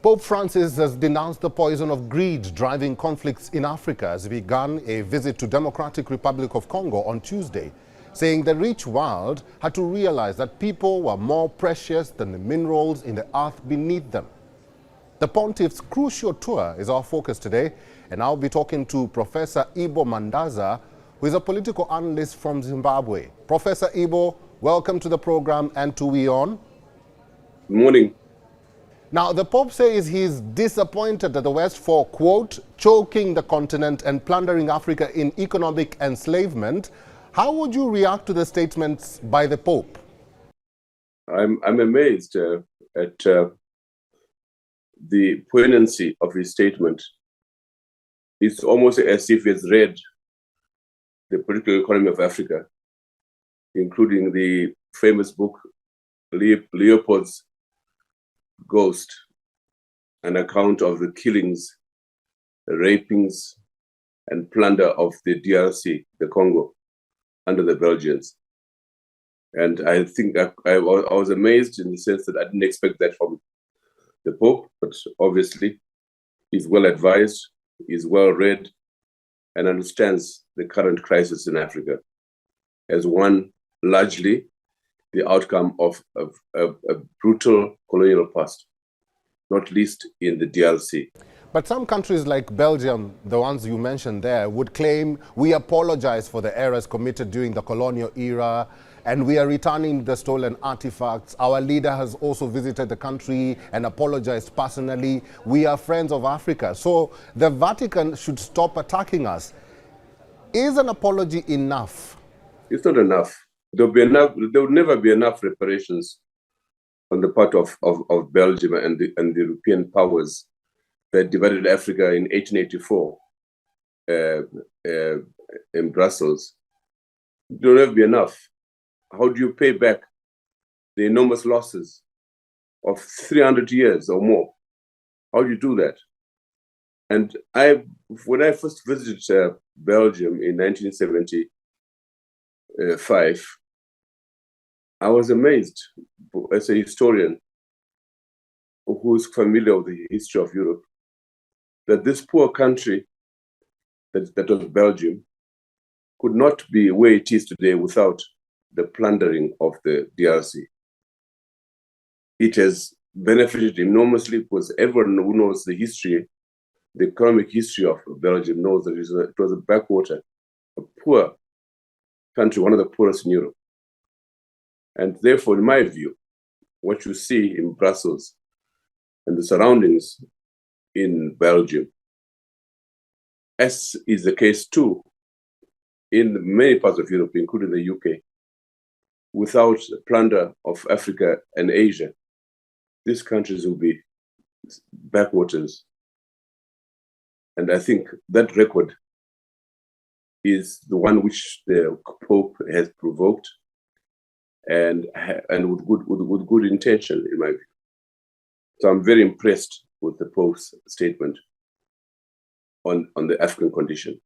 Pope Francis has denounced the poison of greed driving conflicts in Africa as he began a visit to Democratic Republic of Congo on Tuesday, saying the rich world had to realize that people were more precious than the minerals in the earth beneath them. The Pontiff's crucial tour is our focus today, and I'll be talking to Professor Ibbo Mandaza, who is a political analyst from Zimbabwe. Professor Ibbo, welcome to the program and to WION. Good morning. Now, the Pope says he's disappointed at the West for, quote, choking the continent and plundering Africa in economic enslavement. How would you react to the statements by the Pope? I'm amazed at the poignancy of his statement. It's almost as if he's read the political economy of Africa, including the famous book Leopold's Ghost, an account of the killings, the rapings, and plunder of the DRC, the Congo, under the Belgians. And I think I was amazed in the sense that I didn't expect that from the Pope, but obviously he's well advised, he's well read, and understands the current crisis in Africa as one largely the outcome of a brutal colonial past, not least in the DRC. But some countries like Belgium, the ones you mentioned there, would claim we apologize for the errors committed during the colonial era and we are returning the stolen artifacts. Our leader has also visited the country and apologized personally. We are friends of Africa. So the Vatican should stop attacking us. Is an apology enough? It's not enough. There will never be enough reparations on the part of Belgium and the European powers that divided Africa in 1884 in Brussels. There will never be enough. How do you pay back the enormous losses of 300 years or more? How do you do that? And when I first visited Belgium in 1975, I was amazed as a historian who is familiar with the history of Europe, that this poor country, that was Belgium, could not be where it is today without the plundering of the DRC. It has benefited enormously because everyone who knows the history, the economic history of Belgium knows that it was a backwater, a poor country, one of the poorest in Europe. And therefore, in my view, what you see in Brussels and the surroundings in Belgium, as is the case too in many parts of Europe, including the UK, without plunder of Africa and Asia, these countries will be backwaters. And I think that record is the one which the Pope has provoked, and with good intention, in my view. So I'm very impressed with the Pope's statement on the African condition.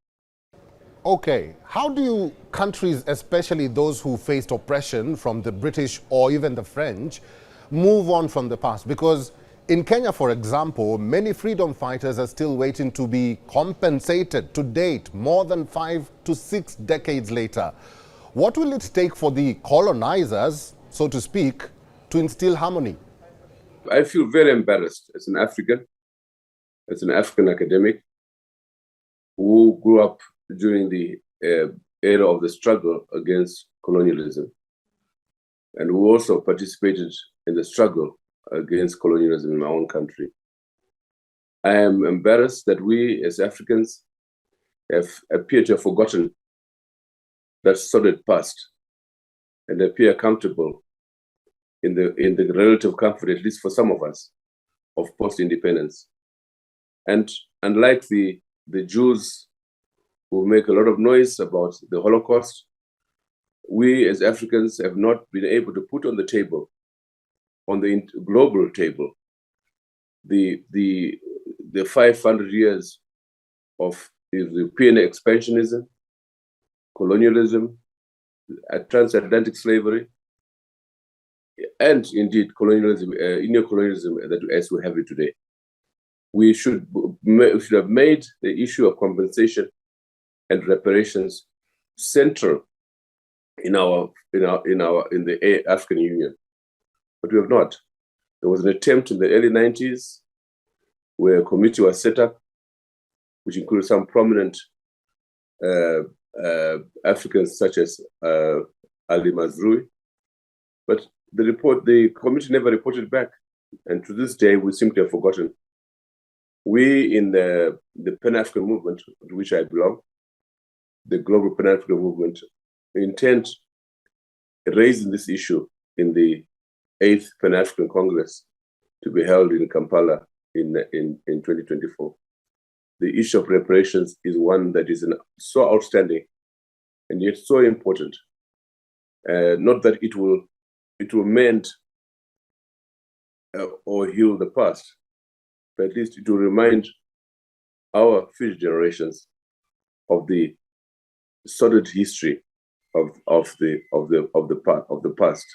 Okay, how do countries, especially those who faced oppression from the British or even the French, move on from the past? Because in Kenya, for example, many freedom fighters are still waiting to be compensated to date, more than 5 to 6 decades later. What will it take for the colonizers, so to speak, to instill harmony? I feel very embarrassed as an African academic who grew up during the era of the struggle against colonialism, and who also participated in the struggle against colonialism in my own country. I am embarrassed that we as Africans appear to have forgotten that solid past and appear comfortable in the relative comfort, at least for some of us, of post-independence. And unlike the Jews who make a lot of noise about the Holocaust, we as Africans have not been able to put on the table, on the global table, the 500 years of European expansionism, colonialism, transatlantic slavery, and indeed colonialism, neo-colonialism as we have it today. we should have made the issue of compensation and reparations central in the African Union, but we have not. There was an attempt in the early 90s where a committee was set up, which included some prominent Africans such as Ali Mazrui, but the committee never reported back, and to this day we seem to have forgotten. We in the Pan-African movement, to which I belong, the global Pan-African movement, intend raising this issue in the 8th Pan-African Congress to be held in Kampala in 2024. The issue of reparations is one that is so outstanding and yet so important. Not that it will mend or heal the past, but at least it will remind our future generations of the sordid history of the past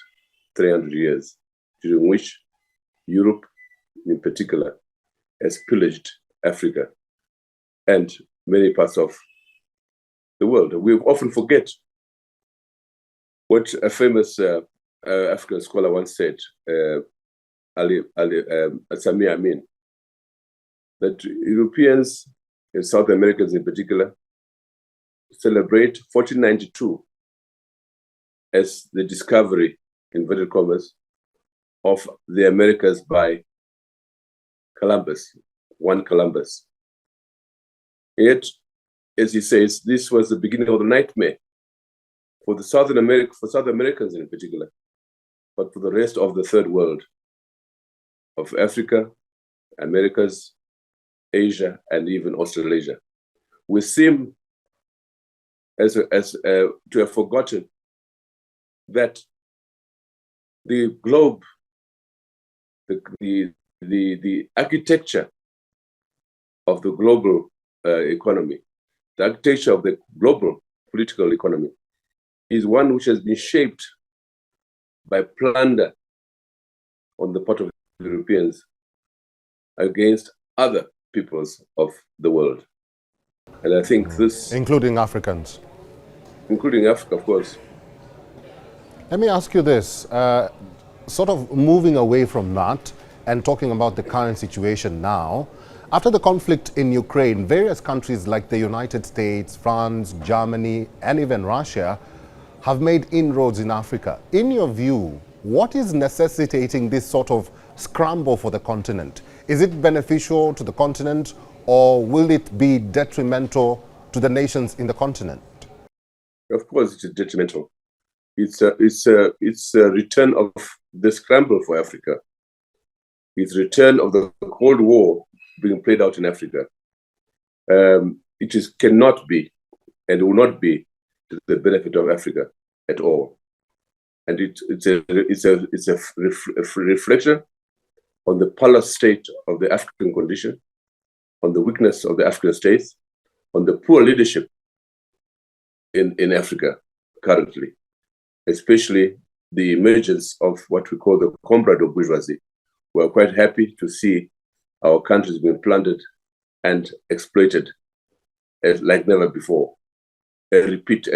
300 years, during which Europe, in particular, has pillaged Africa and many parts of the world. We often forget what a famous African scholar once said, Samir Amin, that Europeans and South Americans in particular celebrate 1492 as the discovery, inverted commas, of the Americas by Columbus, one Columbus. Yet, as he says, this was the beginning of the nightmare for South Americans in particular, but for the rest of the third world, of Africa, Americas, Asia, and even Australasia. We seem to have forgotten that the globe, the architecture of the global economy, the architecture of the global political economy, is one which has been shaped by plunder on the part of Europeans against other peoples of the world. And I think this... Including Africans. Including Africa, of course. Let me ask you this, sort of moving away from that and talking about the current situation now. After the conflict in Ukraine, various countries like the United States, France, Germany, and even Russia have made inroads in Africa. In your view, what is necessitating this sort of scramble for the continent? Is it beneficial to the continent, or will it be detrimental to the nations in the continent? Of course, it's detrimental. It's a return of the scramble for Africa. It's return of the Cold War being played out in Africa. It cannot be and will not be to the benefit of Africa at all. And it's a reflection on the powerless state of the African condition, on the weakness of the African states, on the poor leadership in Africa currently, especially the emergence of what we call the comprador bourgeoisie. We are quite happy to see our countries being plundered and exploited like never before. A repeat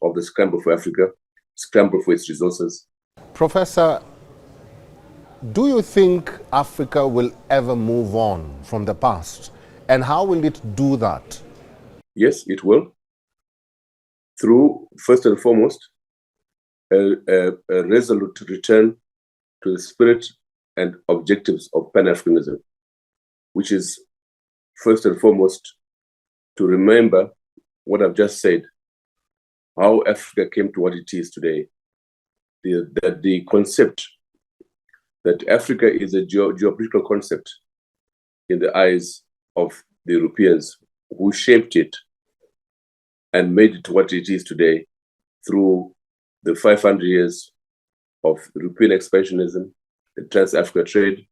of the scramble for Africa, scramble for its resources. Professor, do you think Africa will ever move on from the past? And how will it do that? Yes, it will. Through, first and foremost, a resolute return to the spirit and objectives of Pan-Africanism, which is first and foremost to remember what I've just said, how Africa came to what it is today. The concept that Africa is a geopolitical concept in the eyes of the Europeans who shaped it and made it what it is today through the 500 years of European expansionism, the trans-Africa trade,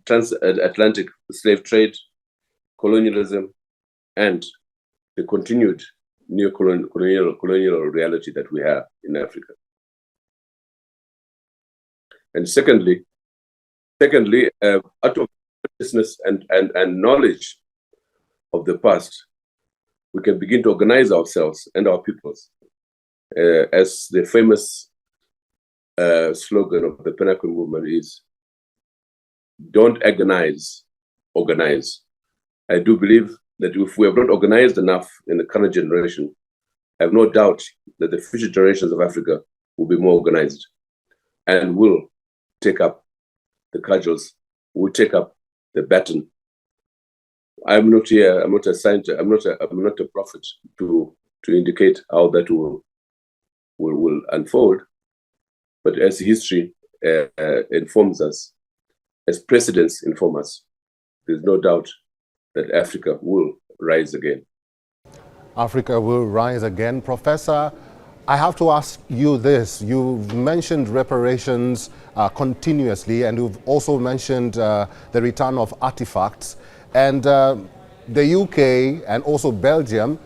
transatlantic slave trade, colonialism, and the continued neo-colonial reality that we have in Africa. And secondly, Secondly, out of business and knowledge of the past, we can begin to organize ourselves and our peoples. As the famous slogan of the Pinnacle movement is, don't agonize, organize. I do believe that if we have not organized enough in the current generation, I have no doubt that the future generations of Africa will be more organized and will take up the cudgels, will take up the baton. I'm not here, I'm not a scientist, I'm not a prophet to indicate how that will unfold. But as history informs us, as precedents inform us, there's no doubt that Africa will rise again. Africa will rise again. Professor, I have to ask you this. You've mentioned reparations continuously, and you've also mentioned the return of artifacts. And the UK and also Belgium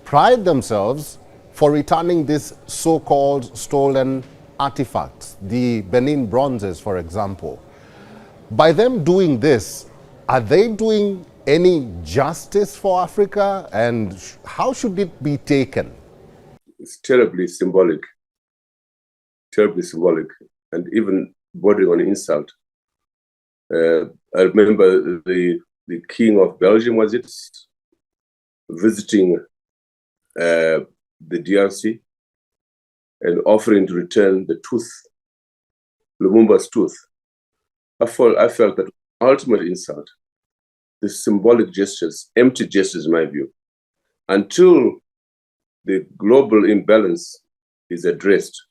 pride themselves for returning these so-called stolen artifacts, the Benin bronzes, for example. By them doing this, are they doing any justice for Africa, and how should it be taken? It's terribly symbolic, and even bordering on insult. I remember the King of Belgium, was it, visiting the DRC and offering to return the tooth, Lumumba's tooth. I felt that ultimate insult. The symbolic gestures, empty gestures in my view, until the global imbalance is addressed,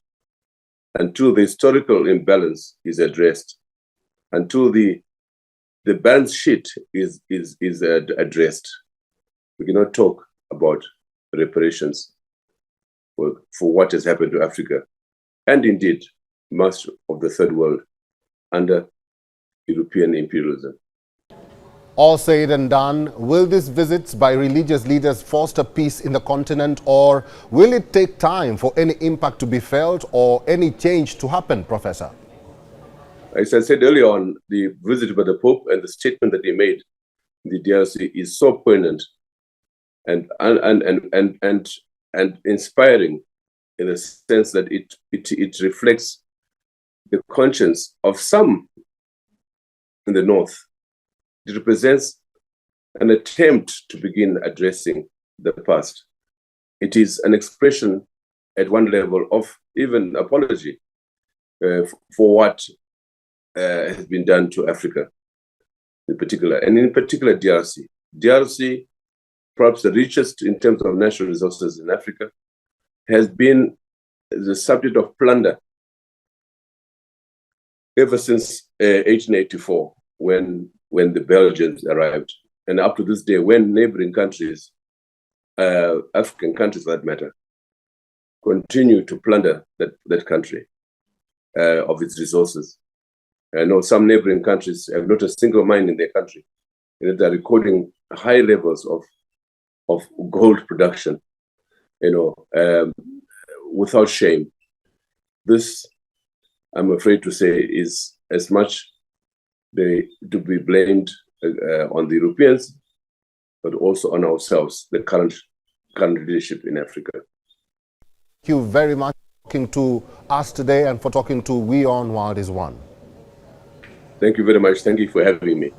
until the historical imbalance is addressed, until the balance sheet is addressed, we cannot talk about reparations for what has happened to Africa, and indeed much of the third world under European imperialism. All said and done, will these visits by religious leaders foster peace in the continent, or will it take time for any impact to be felt or any change to happen, Professor? As I said earlier on, the visit by the Pope and the statement that he made in the DRC is so poignant and inspiring, in the sense that it reflects the conscience of some in the North. It represents an attempt to begin addressing the past. It is an expression at one level of even apology for what has been done to Africa in particular, and in particular DRC. DRC, perhaps the richest in terms of natural resources in Africa, has been the subject of plunder ever since 1884, when the Belgians arrived, and up to this day, when neighboring countries, African countries for that matter, continue to plunder that country of its resources. I know some neighboring countries have not a single mine in their country, and they're recording high levels of gold production, without shame. This, I'm afraid to say, is as much to be blamed on the Europeans, but also on ourselves, the current leadership in Africa. Thank you very much for talking to us today and for talking to WION World is One. Thank you very much. Thank you for having me.